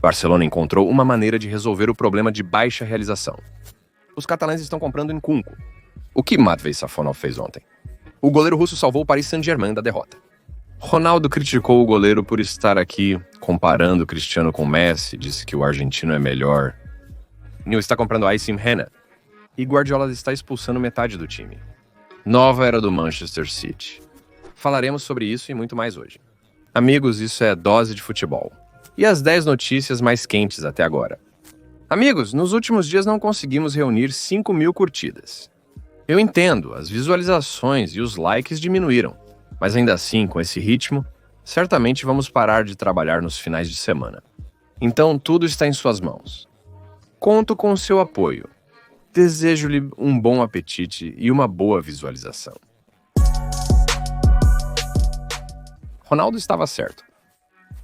Barcelona encontrou uma maneira de resolver o problema de baixa realização. Os catalães estão comprando Nkunku. O que Matvei Safonov fez ontem? O goleiro russo salvou o Paris Saint-Germain da derrota. Ronaldo criticou o goleiro por estar aqui comparando o Cristiano com Messi, disse que o argentino é melhor. Neil está comprando Aïssim Henna. E Guardiola está expulsando metade do time. Nova era do Manchester City. Falaremos sobre isso e muito mais hoje. Amigos, isso é Dose de Futebol. E as 10 notícias mais quentes até agora. Amigos, nos últimos dias não conseguimos reunir 5.000 curtidas. Eu entendo, as visualizações e os likes diminuíram. Mas ainda assim, com esse ritmo, certamente vamos parar de trabalhar nos finais de semana. Então, tudo está em suas mãos. Conto com o seu apoio. Desejo-lhe um bom apetite e uma boa visualização. Ronaldo estava certo.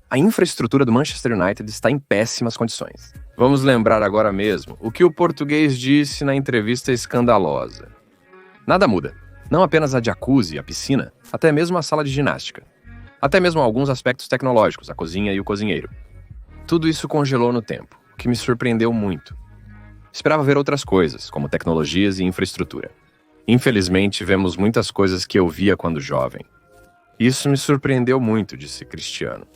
A infraestrutura do Manchester United está em péssimas condições. Vamos lembrar agora mesmo o que o português disse na entrevista escandalosa. Nada muda. Não apenas a jacuzzi, a piscina, até mesmo a sala de ginástica. Até mesmo alguns aspectos tecnológicos, a cozinha e o cozinheiro. Tudo isso congelou no tempo, o que me surpreendeu muito. Esperava ver outras coisas, como tecnologias e infraestrutura. Infelizmente, vemos muitas coisas que eu via quando jovem. Isso me surpreendeu muito, disse Cristiano.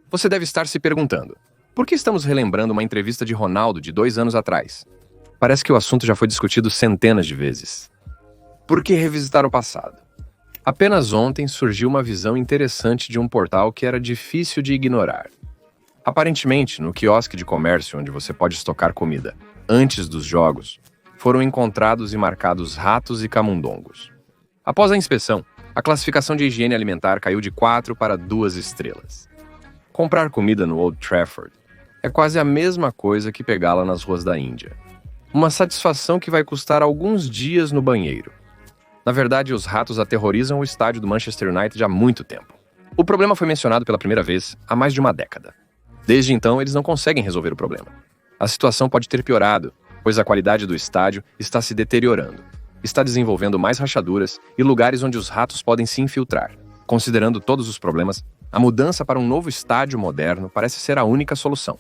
Você deve estar se perguntando, por que estamos relembrando uma entrevista de Ronaldo de 2 anos atrás? Parece que o assunto já foi discutido centenas de vezes. Por que revisitar o passado? Apenas ontem surgiu uma visão interessante de um portal que era difícil de ignorar. Aparentemente, no quiosque de comércio onde você pode estocar comida antes dos jogos, foram encontrados e marcados ratos e camundongos. Após a inspeção, a classificação de higiene alimentar caiu de 4 para 2 estrelas. Comprar comida no Old Trafford é quase a mesma coisa que pegá-la nas ruas da Índia. Uma satisfação que vai custar alguns dias no banheiro. Na verdade, os ratos aterrorizam o estádio do Manchester United há muito tempo. O problema foi mencionado pela primeira vez há mais de uma década. Desde então, eles não conseguem resolver o problema. A situação pode ter piorado, pois a qualidade do estádio está se deteriorando. Está desenvolvendo mais rachaduras e lugares onde os ratos podem se infiltrar. Considerando todos os problemas, a mudança para um novo estádio moderno parece ser a única solução.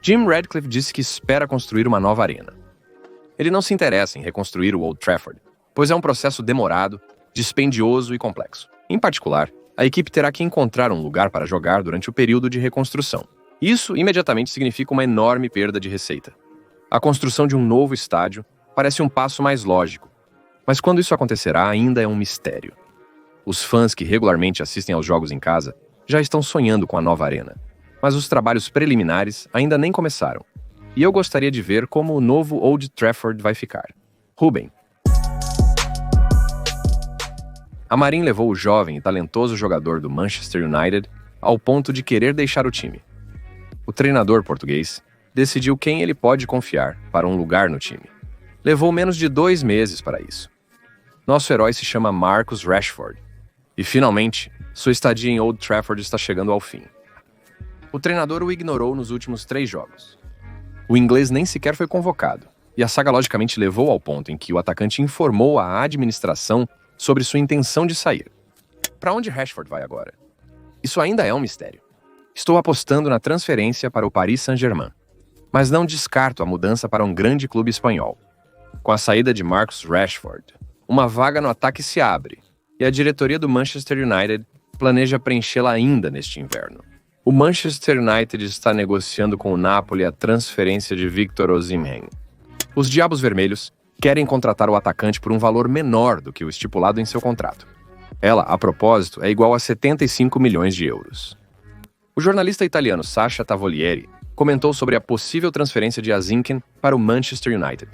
Jim Ratcliffe disse que espera construir uma nova arena. Ele não se interessa em reconstruir o Old Trafford, pois é um processo demorado, dispendioso e complexo. Em particular, a equipe terá que encontrar um lugar para jogar durante o período de reconstrução. Isso imediatamente significa uma enorme perda de receita. A construção de um novo estádio parece um passo mais lógico, mas quando isso acontecerá ainda é um mistério. Os fãs que regularmente assistem aos jogos em casa já estão sonhando com a nova arena, mas os trabalhos preliminares ainda nem começaram. E eu gostaria de ver como o novo Old Trafford vai ficar. Ruben. Amorim levou o jovem e talentoso jogador do Manchester United ao ponto de querer deixar o time. O treinador português decidiu quem ele pode confiar para um lugar no time. Levou menos de 2 meses para isso. Nosso herói se chama Marcus Rashford. E, finalmente, sua estadia em Old Trafford está chegando ao fim. O treinador o ignorou nos últimos 3 jogos. O inglês nem sequer foi convocado, e a saga logicamente levou ao ponto em que o atacante informou à administração sobre sua intenção de sair. Para onde Rashford vai agora? Isso ainda é um mistério. Estou apostando na transferência para o Paris Saint-Germain, mas não descarto a mudança para um grande clube espanhol. Com a saída de Marcus Rashford, uma vaga no ataque se abre, e a diretoria do Manchester United planeja preenchê-la ainda neste inverno. O Manchester United está negociando com o Napoli a transferência de Victor Osimhen. Os Diabos Vermelhos querem contratar o atacante por um valor menor do que o estipulado em seu contrato. Ela, a propósito, é igual a 75 milhões de euros. O jornalista italiano Sasha Tavolieri comentou sobre a possível transferência de Asinken para o Manchester United.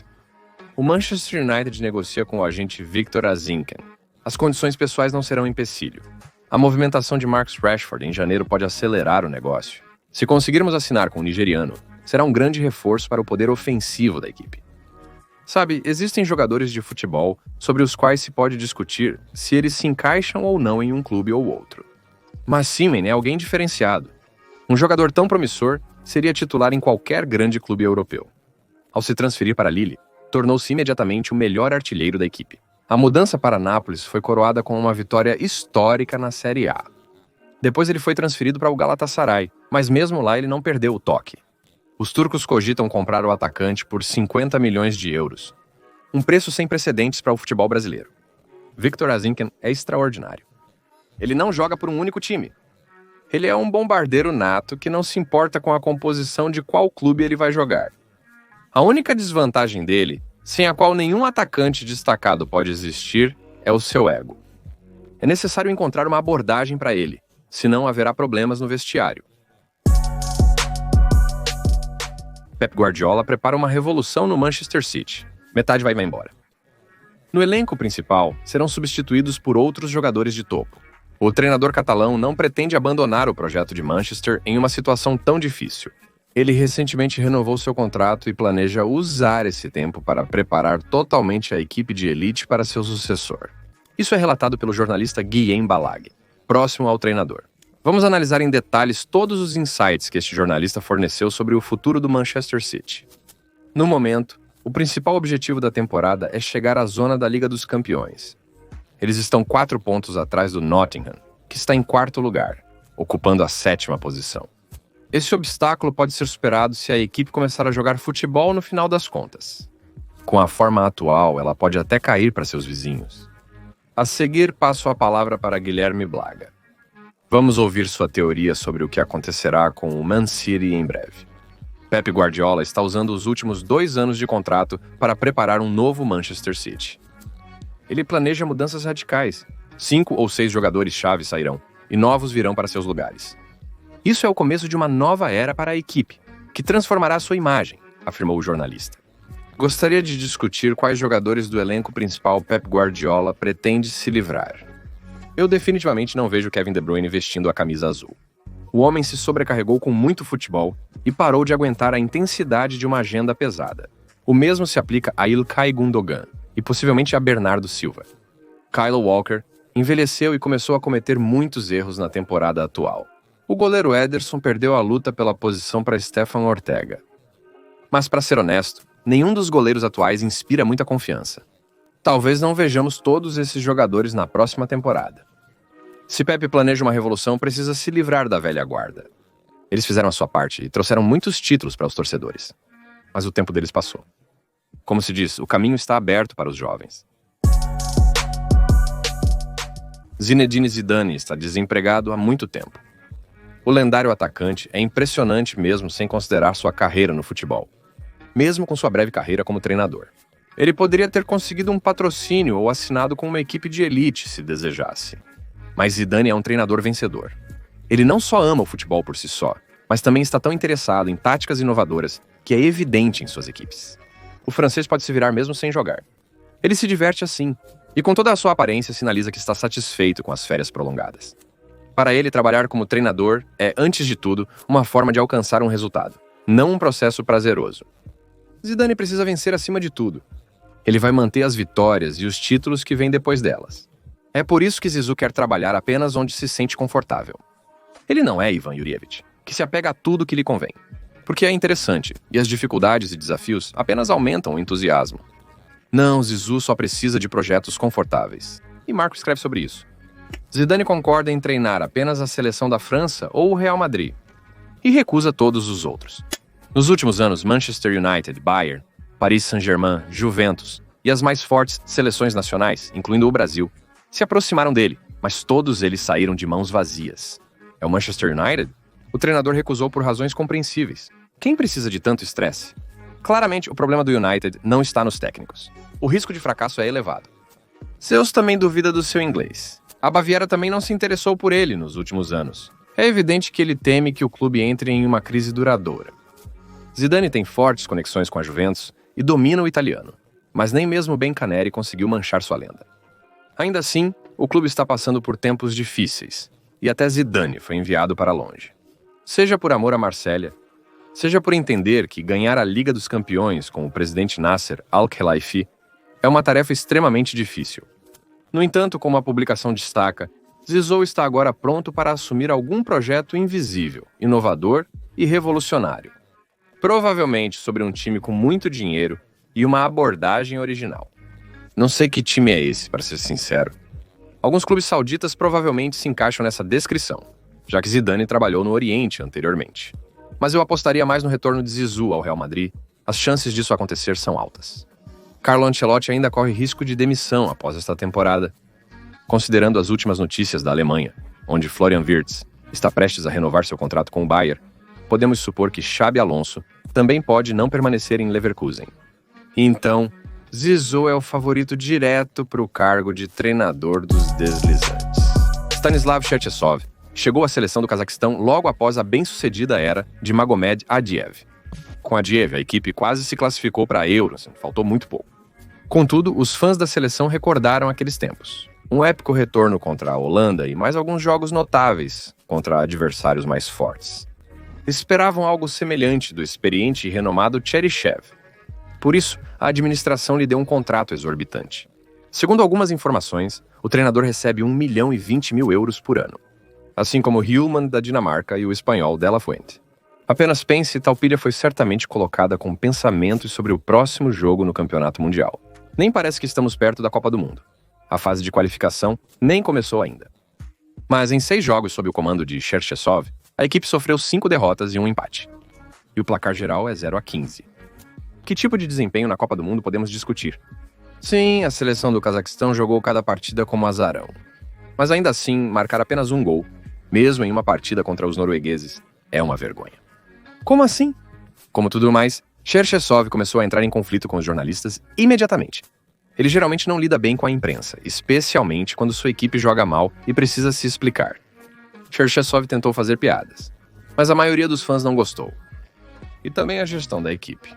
O Manchester United negocia com o agente Victor Asinken. As condições pessoais não serão empecilho. A movimentação de Marcus Rashford em janeiro pode acelerar o negócio. Se conseguirmos assinar com o nigeriano, será um grande reforço para o poder ofensivo da equipe. Sabe, existem jogadores de futebol sobre os quais se pode discutir se eles se encaixam ou não em um clube ou outro. Mas Osimhen é alguém diferenciado. Um jogador tão promissor seria titular em qualquer grande clube europeu. Ao se transferir para Lille, tornou-se imediatamente o melhor artilheiro da equipe. A mudança para Nápoles foi coroada com uma vitória histórica na Série A. Depois ele foi transferido para o Galatasaray, mas mesmo lá ele não perdeu o toque. Os turcos cogitam comprar o atacante por 50 milhões de euros, um preço sem precedentes para o futebol brasileiro. Victor Azinken é extraordinário. Ele não joga por um único time. Ele é um bombardeiro nato que não se importa com a composição de qual clube ele vai jogar. A única desvantagem dele, sem a qual nenhum atacante destacado pode existir, é o seu ego. É necessário encontrar uma abordagem para ele, senão haverá problemas no vestiário. Pep Guardiola prepara uma revolução no Manchester City. Metade vai embora. No elenco principal, serão substituídos por outros jogadores de topo. O treinador catalão não pretende abandonar o projeto de Manchester em uma situação tão difícil. Ele recentemente renovou seu contrato e planeja usar esse tempo para preparar totalmente a equipe de elite para seu sucessor. Isso é relatado pelo jornalista Guillem Balag, próximo ao treinador. Vamos analisar em detalhes todos os insights que este jornalista forneceu sobre o futuro do Manchester City. No momento, o principal objetivo da temporada é chegar à zona da Liga dos Campeões. Eles estão 4 pontos atrás do Nottingham, que está em 4º lugar, ocupando a 7ª posição. Esse obstáculo pode ser superado se a equipe começar a jogar futebol no final das contas. Com a forma atual, ela pode até cair para seus vizinhos. A seguir, passo a palavra para Guilherme Blaga. Vamos ouvir sua teoria sobre o que acontecerá com o Man City em breve. Pep Guardiola está usando os últimos 2 anos de contrato para preparar um novo Manchester City. Ele planeja mudanças radicais. 5 ou 6 jogadores-chave sairão, e novos virão para seus lugares. Isso é o começo de uma nova era para a equipe, que transformará sua imagem, afirmou o jornalista. Gostaria de discutir quais jogadores do elenco principal Pep Guardiola pretende se livrar. Eu definitivamente não vejo Kevin De Bruyne vestindo a camisa azul. O homem se sobrecarregou com muito futebol e parou de aguentar a intensidade de uma agenda pesada. O mesmo se aplica a Ilkay Gundogan e possivelmente a Bernardo Silva. Kyle Walker envelheceu e começou a cometer muitos erros na temporada atual. O goleiro Ederson perdeu a luta pela posição para Stefan Ortega. Mas, para ser honesto, nenhum dos goleiros atuais inspira muita confiança. Talvez não vejamos todos esses jogadores na próxima temporada. Se Pep planeja uma revolução, precisa se livrar da velha guarda. Eles fizeram a sua parte e trouxeram muitos títulos para os torcedores. Mas o tempo deles passou. Como se diz, o caminho está aberto para os jovens. Zinedine Zidane está desempregado há muito tempo. O lendário atacante é impressionante mesmo sem considerar sua carreira no futebol, mesmo com sua breve carreira como treinador. Ele poderia ter conseguido um patrocínio ou assinado com uma equipe de elite se desejasse. Mas Zidane é um treinador vencedor. Ele não só ama o futebol por si só, mas também está tão interessado em táticas inovadoras que é evidente em suas equipes. O francês pode se virar mesmo sem jogar. Ele se diverte assim, e com toda a sua aparência sinaliza que está satisfeito com as férias prolongadas. Para ele, trabalhar como treinador é, antes de tudo, uma forma de alcançar um resultado, não um processo prazeroso. Zidane precisa vencer acima de tudo. Ele vai manter as vitórias e os títulos que vêm depois delas. É por isso que Zizou quer trabalhar apenas onde se sente confortável. Ele não é Ivan Jurjevic, que se apega a tudo que lhe convém. Porque é interessante, e as dificuldades e desafios apenas aumentam o entusiasmo. Não, Zizou só precisa de projetos confortáveis. E Marco escreve sobre isso. Zidane concorda em treinar apenas a seleção da França ou o Real Madrid, e recusa todos os outros. Nos últimos anos, Manchester United, Bayern, Paris Saint-Germain, Juventus e as mais fortes seleções nacionais, incluindo o Brasil, se aproximaram dele, mas todos eles saíram de mãos vazias. É o Manchester United? O treinador recusou por razões compreensíveis. Quem precisa de tanto estresse? Claramente, o problema do United não está nos técnicos. O risco de fracasso é elevado. Zeus também duvida do seu inglês. A Baviera também não se interessou por ele nos últimos anos. É evidente que ele teme que o clube entre em uma crise duradoura. Zidane tem fortes conexões com a Juventus e domina o italiano, mas nem mesmo Ben Caneri conseguiu manchar sua lenda. Ainda assim, o clube está passando por tempos difíceis, e até Zidane foi enviado para longe. Seja por amor a Marsella, seja por entender que ganhar a Liga dos Campeões com o presidente Nasser Al-Khelaifi é uma tarefa extremamente difícil. No entanto, como a publicação destaca, Zizou está agora pronto para assumir algum projeto invisível, inovador e revolucionário. Provavelmente sobre um time com muito dinheiro e uma abordagem original. Não sei que time é esse, para ser sincero. Alguns clubes sauditas provavelmente se encaixam nessa descrição, já que Zidane trabalhou no Oriente anteriormente. Mas eu apostaria mais no retorno de Zizou ao Real Madrid. As chances disso acontecer são altas. Carlo Ancelotti ainda corre risco de demissão após esta temporada. Considerando as últimas notícias da Alemanha, onde Florian Wirtz está prestes a renovar seu contrato com o Bayern, podemos supor que Xabi Alonso também pode não permanecer em Leverkusen. Então, Zizou é o favorito direto para o cargo de treinador dos deslizantes. Stanislav Cherchesov chegou à seleção do Cazaquistão logo após a bem-sucedida era de Magomed Adiev. Com Adiev, a equipe quase se classificou para a Euro, faltou muito pouco. Contudo, os fãs da seleção recordaram aqueles tempos. Um épico retorno contra a Holanda e mais alguns jogos notáveis contra adversários mais fortes. Esperavam algo semelhante do experiente e renomado Cheryshev. Por isso, a administração lhe deu um contrato exorbitante. Segundo algumas informações, o treinador recebe 1.020.000 euros por ano, assim como Hjulmand da Dinamarca e o espanhol De La Fuente. Apenas pense, tal pilha foi certamente colocada com pensamentos sobre o próximo jogo no Campeonato Mundial. Nem parece que estamos perto da Copa do Mundo. A fase de qualificação nem começou ainda. Mas em 6 jogos sob o comando de Cherchesov, a equipe sofreu 5 derrotas e um empate. E o placar geral é 0-15. Que tipo de desempenho na Copa do Mundo podemos discutir? Sim, a seleção do Cazaquistão jogou cada partida como azarão. Mas ainda assim, marcar apenas um gol, mesmo em uma partida contra os noruegueses, é uma vergonha. Como assim? Como tudo mais, Cherchesov começou a entrar em conflito com os jornalistas imediatamente. Ele geralmente não lida bem com a imprensa, especialmente quando sua equipe joga mal e precisa se explicar. Cherchesov tentou fazer piadas, mas a maioria dos fãs não gostou. E também a gestão da equipe.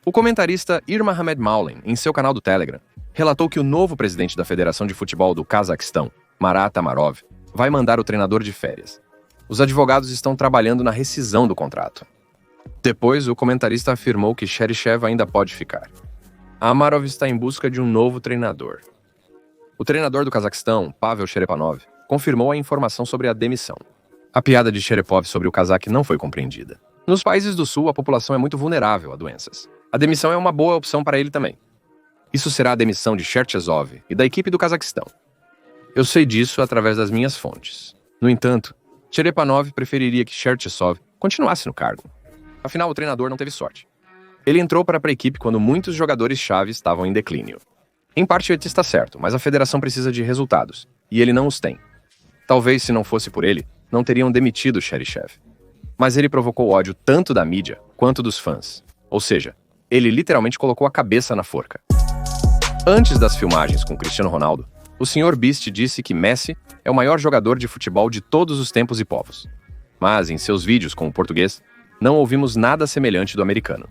O comentarista Irmahamed Maulen, em seu canal do Telegram, relatou que o novo presidente da Federação de Futebol do Cazaquistão, Marat Amarov, vai mandar o treinador de férias. Os advogados estão trabalhando na rescisão do contrato. Depois, o comentarista afirmou que Cheryshev ainda pode ficar. Amarov está em busca de um novo treinador. O treinador do Cazaquistão, Pavel Sherepanov, confirmou a informação sobre a demissão. A piada de Sherepov sobre o cazaque não foi compreendida. Nos países do sul, a população é muito vulnerável a doenças. A demissão é uma boa opção para ele também. Isso será a demissão de Cherchesov e da equipe do Cazaquistão. Eu sei disso através das minhas fontes. No entanto, Sherepanov preferiria que Cherchesov continuasse no cargo. Afinal, o treinador não teve sorte. Ele entrou para a equipe quando muitos jogadores-chave estavam em declínio. Em parte ele está certo, mas a federação precisa de resultados, e ele não os tem. Talvez, se não fosse por ele, não teriam demitido Cheryshev. Mas ele provocou ódio tanto da mídia quanto dos fãs. Ou seja, ele literalmente colocou a cabeça na forca. Antes das filmagens com Cristiano Ronaldo, o Sr. Beast disse que Messi é o maior jogador de futebol de todos os tempos e povos. Mas, em seus vídeos com o português, não ouvimos nada semelhante do americano.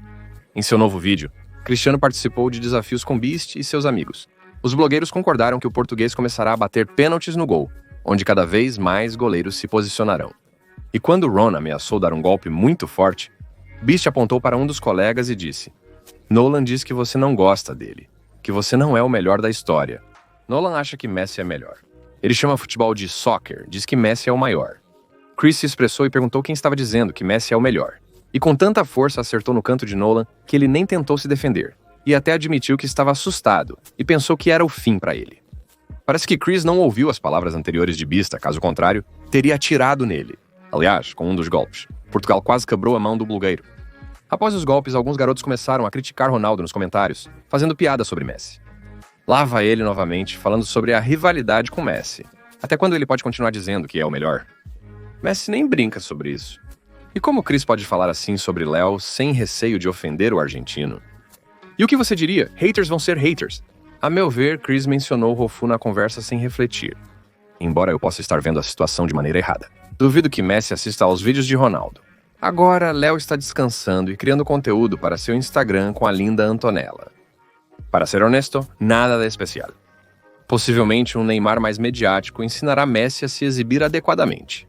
Em seu novo vídeo, Cristiano participou de desafios com Beast e seus amigos. Os blogueiros concordaram que o português começará a bater pênaltis no gol, onde cada vez mais goleiros se posicionarão. E quando Ron ameaçou dar um golpe muito forte, Beast apontou para um dos colegas e disse: "Nolan diz que você não gosta dele, que você não é o melhor da história. Nolan acha que Messi é melhor. Ele chama futebol de soccer, diz que Messi é o maior." Chris se expressou e perguntou quem estava dizendo que Messi é o melhor. E com tanta força acertou no canto de Nolan que ele nem tentou se defender, e até admitiu que estava assustado e pensou que era o fim para ele. Parece que Chris não ouviu as palavras anteriores de Bista, caso contrário, teria atirado nele. Aliás, com um dos golpes, Portugal quase quebrou a mão do blogueiro. Após os golpes, alguns garotos começaram a criticar Ronaldo nos comentários, fazendo piada sobre Messi. Lá vai ele novamente, falando sobre a rivalidade com Messi. Até quando ele pode continuar dizendo que é o melhor? Messi nem brinca sobre isso. E como Chris pode falar assim sobre Léo sem receio de ofender o argentino? E o que você diria? Haters vão ser haters. A meu ver, Chris mencionou Rofu na conversa sem refletir. Embora eu possa estar vendo a situação de maneira errada. Duvido que Messi assista aos vídeos de Ronaldo. Agora, Léo está descansando e criando conteúdo para seu Instagram com a linda Antonella. Para ser honesto, nada de especial. Possivelmente um Neymar mais mediático ensinará Messi a se exibir adequadamente.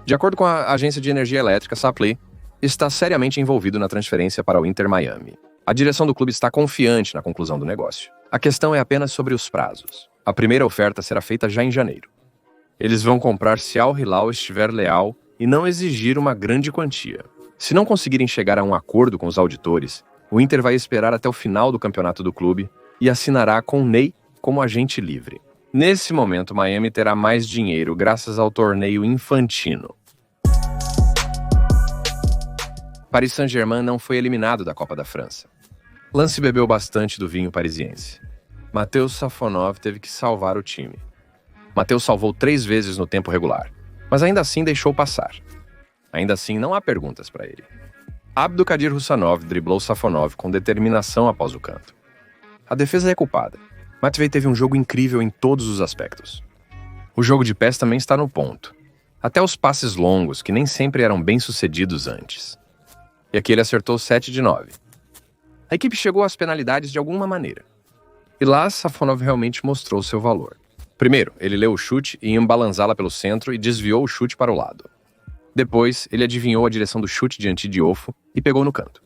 De acordo com a agência de energia elétrica Sapli, está seriamente envolvido na transferência para o Inter Miami. A direção do clube está confiante na conclusão do negócio. A questão é apenas sobre os prazos. A primeira oferta será feita já em janeiro. Eles vão comprar se Al Hilal estiver leal e não exigir uma grande quantia. Se não conseguirem chegar a um acordo com os auditores, o Inter vai esperar até o final do campeonato do clube e assinará com Ney como agente livre. Nesse momento, Miami terá mais dinheiro graças ao torneio infantino. Paris Saint-Germain não foi eliminado da Copa da França. Lance bebeu bastante do vinho parisiense. Matheus Safonov teve que salvar o time. Matheus salvou 3 vezes no tempo regular, mas ainda assim deixou passar. Ainda assim, não há perguntas para ele. Abdulkadir Hussanov driblou Safonov com determinação após o canto. A defesa é culpada. Matvei teve um jogo incrível em todos os aspectos. O jogo de pés também está no ponto. Até os passes longos, que nem sempre eram bem-sucedidos antes. E aqui ele acertou 7 de 9. A equipe chegou às penalidades de alguma maneira. E lá, Safonov realmente mostrou seu valor. Primeiro, ele leu o chute e ia balançá-la pelo centro e desviou o chute para o lado. Depois, ele adivinhou a direção do chute diante de Ofo e pegou no canto.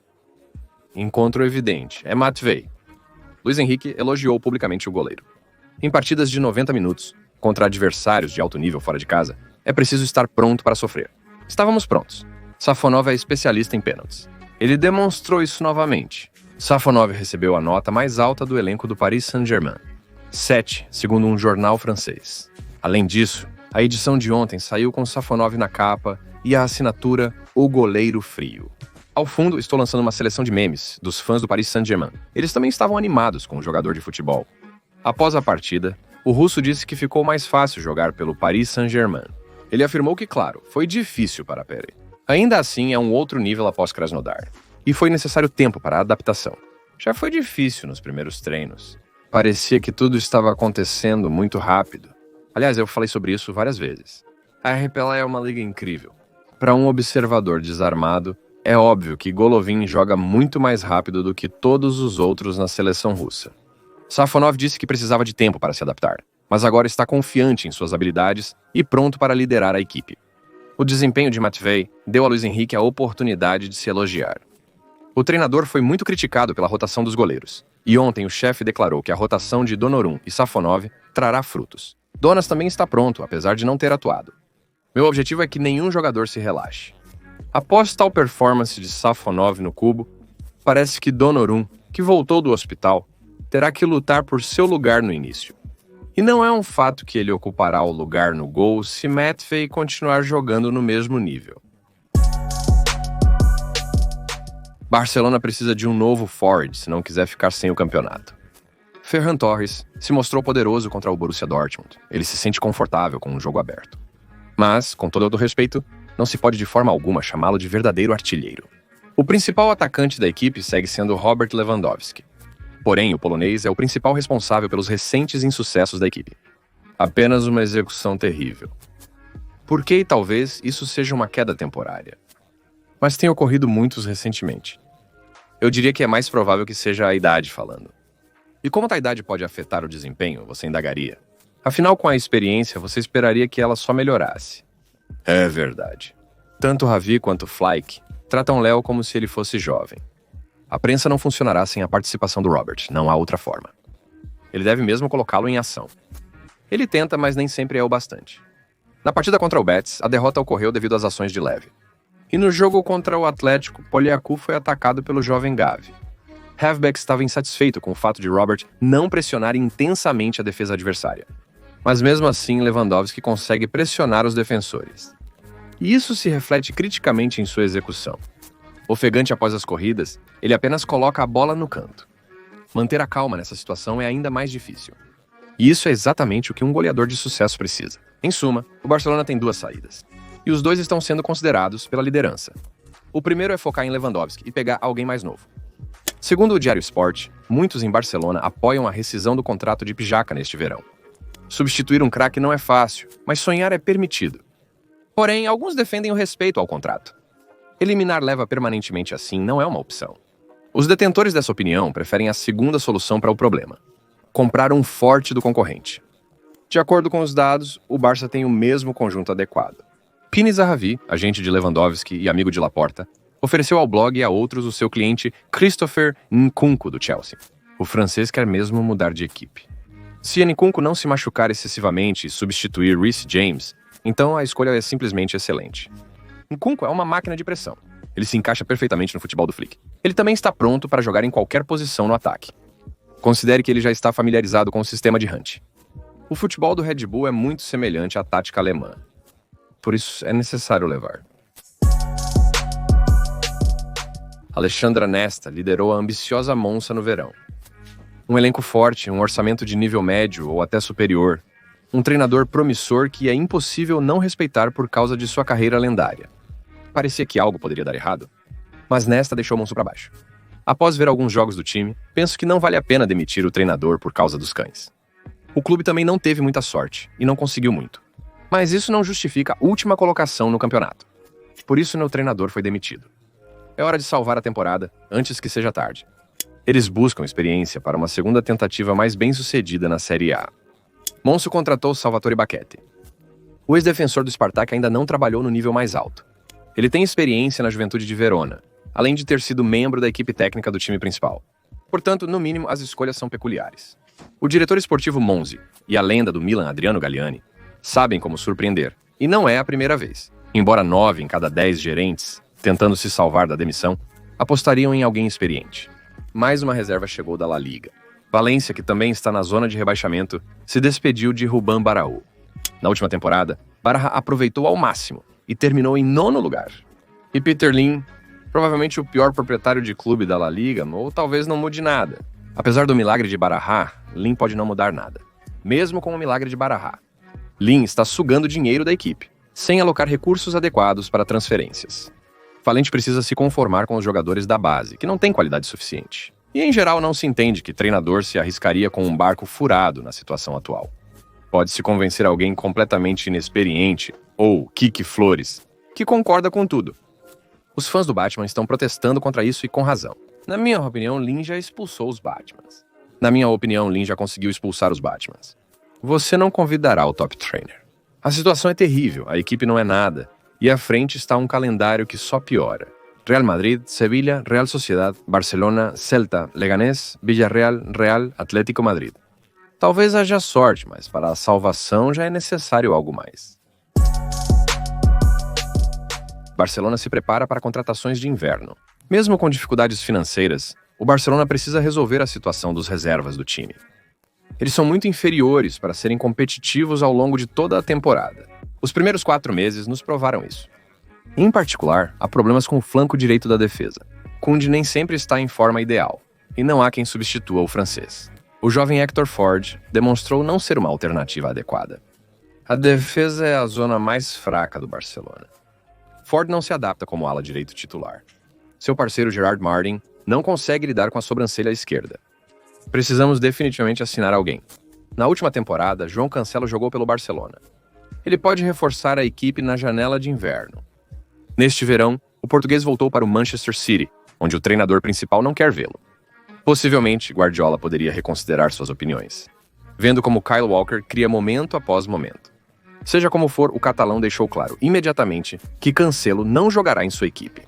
Encontro evidente. É Matvei. Luiz Henrique elogiou publicamente o goleiro. Em partidas de 90 minutos, contra adversários de alto nível fora de casa, é preciso estar pronto para sofrer. Estávamos prontos. Safonov é especialista em pênaltis. Ele demonstrou isso novamente. Safonov recebeu a nota mais alta do elenco do Paris Saint-Germain. 7, segundo um jornal francês. Além disso, a edição de ontem saiu com Safonov na capa e a assinatura O Goleiro Frio. Ao fundo, estou lançando uma seleção de memes dos fãs do Paris Saint-Germain. Eles também estavam animados com o jogador de futebol. Após a partida, o russo disse que ficou mais fácil jogar pelo Paris Saint-Germain. Ele afirmou que, claro, foi difícil para Pere. Ainda assim, é um outro nível após Krasnodar. E foi necessário tempo para a adaptação. Já foi difícil nos primeiros treinos. Parecia que tudo estava acontecendo muito rápido. Aliás, eu falei sobre isso várias vezes. A RPLA é uma liga incrível. Para um observador desarmado, é óbvio que Golovin joga muito mais rápido do que todos os outros na seleção russa. Safonov disse que precisava de tempo para se adaptar, mas agora está confiante em suas habilidades e pronto para liderar a equipe. O desempenho de Matvei deu a Luiz Henrique a oportunidade de se elogiar. O treinador foi muito criticado pela rotação dos goleiros, e ontem o chefe declarou que a rotação de Donnarumma e Safonov trará frutos. Donas também está pronto, apesar de não ter atuado. Meu objetivo é que nenhum jogador se relaxe. Após tal performance de Safonov no cubo, parece que Donnarumma, que voltou do hospital, terá que lutar por seu lugar no início. E não é um fato que ele ocupará o lugar no gol se Matvei continuar jogando no mesmo nível. Barcelona precisa de um novo forward se não quiser ficar sem o campeonato. Ferran Torres se mostrou poderoso contra o Borussia Dortmund. Ele se sente confortável com um jogo aberto. Mas, com todo o respeito, não se pode de forma alguma chamá-lo de verdadeiro artilheiro. O principal atacante da equipe segue sendo Robert Lewandowski. Porém, o polonês é o principal responsável pelos recentes insucessos da equipe. Apenas uma execução terrível. Por que talvez isso seja uma queda temporária? Mas tem ocorrido muitos recentemente. Eu diria que é mais provável que seja a idade falando. E como a idade pode afetar o desempenho, você indagaria. Afinal, com a experiência, você esperaria que ela só melhorasse. É verdade. Tanto Ravi quanto Fleck tratam Léo como se ele fosse jovem. A prensa não funcionará sem a participação do Robert, não há outra forma. Ele deve mesmo colocá-lo em ação. Ele tenta, mas nem sempre é o bastante. Na partida contra o Betis, a derrota ocorreu devido às ações de Leve. E no jogo contra o Atlético, Poliaku foi atacado pelo jovem Gavi. Havbeck estava insatisfeito com o fato de Robert não pressionar intensamente a defesa adversária. Mas mesmo assim, Lewandowski consegue pressionar os defensores. E isso se reflete criticamente em sua execução. Ofegante após as corridas, ele apenas coloca a bola no canto. Manter a calma nessa situação é ainda mais difícil. E isso é exatamente o que um goleador de sucesso precisa. Em suma, o Barcelona tem 2 saídas. E os 2 estão sendo considerados pela liderança. O primeiro é focar em Lewandowski e pegar alguém mais novo. Segundo o Diário Sport, muitos em Barcelona apoiam a rescisão do contrato de Pjaka neste verão. Substituir um craque não é fácil, mas sonhar é permitido. Porém, alguns defendem o respeito ao contrato. Eliminar Leva permanentemente assim não é uma opção. Os detentores dessa opinião preferem a segunda solução para o problema: comprar um forte do concorrente. De acordo com os dados, o Barça tem o mesmo conjunto adequado. Pini Zahavi, agente de Lewandowski e amigo de Laporta, ofereceu ao blog e a outros o seu cliente Christopher Nkunku do Chelsea. O francês quer mesmo mudar de equipe. Se Nkunku não se machucar excessivamente e substituir Reece James, então a escolha é simplesmente excelente. Nkunku é uma máquina de pressão. Ele se encaixa perfeitamente no futebol do Flick. Ele também está pronto para jogar em qualquer posição no ataque. Considere que ele já está familiarizado com o sistema de Hunt. O futebol do Red Bull é muito semelhante à tática alemã. Por isso, é necessário levar. Alexandre Nesta liderou a ambiciosa Monza no verão. Um elenco forte, um orçamento de nível médio ou até superior, um treinador promissor que é impossível não respeitar por causa de sua carreira lendária. Parecia que algo poderia dar errado, mas Nesta deixou Monza para baixo. Após ver alguns jogos do time, penso que não vale a pena demitir o treinador por causa dos cães. O clube também não teve muita sorte e não conseguiu muito. Mas isso não justifica a última colocação no campeonato. Por isso, meu treinador foi demitido. É hora de salvar a temporada antes que seja tarde. Eles buscam experiência para uma segunda tentativa mais bem-sucedida na Série A. Monza contratou Salvatore Bacchetti. O ex-defensor do Spartak ainda não trabalhou no nível mais alto. Ele tem experiência na Juventude de Verona, além de ter sido membro da equipe técnica do time principal. Portanto, no mínimo, as escolhas são peculiares. O diretor esportivo Monzi e a lenda do Milan, Adriano Galliani, sabem como surpreender, e não é a primeira vez. Embora 9 em cada 10 gerentes, tentando se salvar da demissão, apostariam em alguém experiente. Mais uma reserva chegou da La Liga. Valência, que também está na zona de rebaixamento, se despediu de Ruban Barahou. Na última temporada, Baraja aproveitou ao máximo e terminou em 9º lugar. E Peter Lim, provavelmente o pior proprietário de clube da La Liga, ou talvez não mude nada. Apesar do milagre de Baraja, Lim pode não mudar nada. Mesmo com o milagre de Baraja, Lim está sugando dinheiro da equipe, sem alocar recursos adequados para transferências. Valente precisa se conformar com os jogadores da base, que não têm qualidade suficiente. E, em geral, não se entende que treinador se arriscaria com um barco furado na situação atual. Pode-se convencer alguém completamente inexperiente, ou Kiki Flores, que concorda com tudo. Os fãs do Batman estão protestando contra isso e com razão. Na minha opinião, Lin já expulsou os Batmans. Na minha opinião, Lin já conseguiu expulsar os Batmans. Você não convidará o top trainer. A situação é terrível, a equipe não é nada, e à frente está um calendário que só piora. Real Madrid, Sevilla, Real Sociedad, Barcelona, Celta, Leganés, Villarreal, Real, Atlético Madrid. Talvez haja sorte, mas para a salvação já é necessário algo mais. Barcelona se prepara para contratações de inverno. Mesmo com dificuldades financeiras, o Barcelona precisa resolver a situação dos reservas do time. Eles são muito inferiores para serem competitivos ao longo de toda a temporada. Os primeiros 4 meses nos provaram isso. Em particular, há problemas com o flanco direito da defesa. Koundé nem sempre está em forma ideal, e não há quem substitua o francês. O jovem Hector Ford demonstrou não ser uma alternativa adequada. A defesa é a zona mais fraca do Barcelona. Ford não se adapta como ala direito titular. Seu parceiro Gerard Martin não consegue lidar com a sobrancelha esquerda. Precisamos definitivamente assinar alguém. Na última temporada, João Cancelo jogou pelo Barcelona. Ele pode reforçar a equipe na janela de inverno. Neste verão, o português voltou para o Manchester City, onde o treinador principal não quer vê-lo. Possivelmente, Guardiola poderia reconsiderar suas opiniões, vendo como Kyle Walker cria momento após momento. Seja como for, o catalão deixou claro imediatamente que Cancelo não jogará em sua equipe.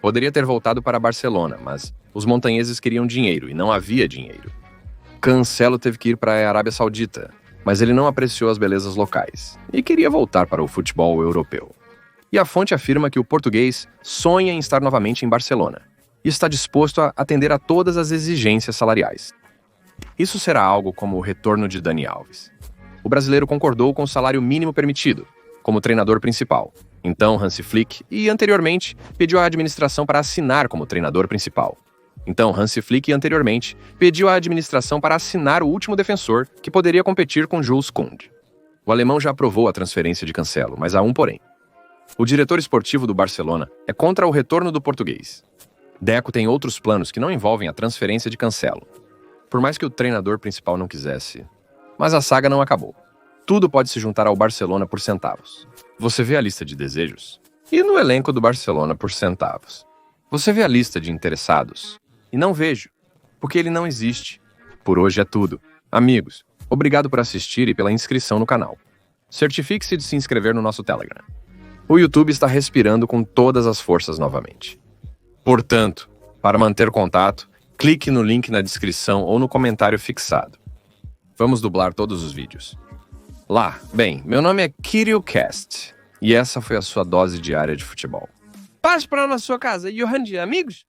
Poderia ter voltado para Barcelona, mas os montanheses queriam dinheiro e não havia dinheiro. Cancelo teve que ir para a Arábia Saudita, mas ele não apreciou as belezas locais e queria voltar para o futebol europeu. E a fonte afirma que o português sonha em estar novamente em Barcelona e está disposto a atender a todas as exigências salariais. Isso será algo como o retorno de Dani Alves. O brasileiro concordou com o salário mínimo permitido, como treinador principal. Então, Hansi Flick, e anteriormente, pediu à administração para assinar como treinador principal. Então, Hansi Flick, anteriormente, pediu à administração para assinar o último defensor que poderia competir com Jules Koundé. O alemão já aprovou a transferência de Cancelo, mas há um porém. O diretor esportivo do Barcelona é contra o retorno do português. Deco tem outros planos que não envolvem a transferência de Cancelo. Por mais que o treinador principal não quisesse. Mas a saga não acabou. Tudo pode se juntar ao Barcelona por centavos. Você vê a lista de desejos? E no elenco do Barcelona por centavos. Você vê a lista de interessados? E não vejo, porque ele não existe. Por hoje é tudo. Amigos, obrigado por assistir e pela inscrição no canal. Certifique-se de se inscrever no nosso Telegram. O YouTube está respirando com todas as forças novamente. Portanto, para manter contato, clique no link na descrição ou no comentário fixado. Vamos dublar todos os vídeos. Lá, bem, meu nome é KirioCast e essa foi a sua dose diária de futebol. Paz para na sua casa, Johan de amigos!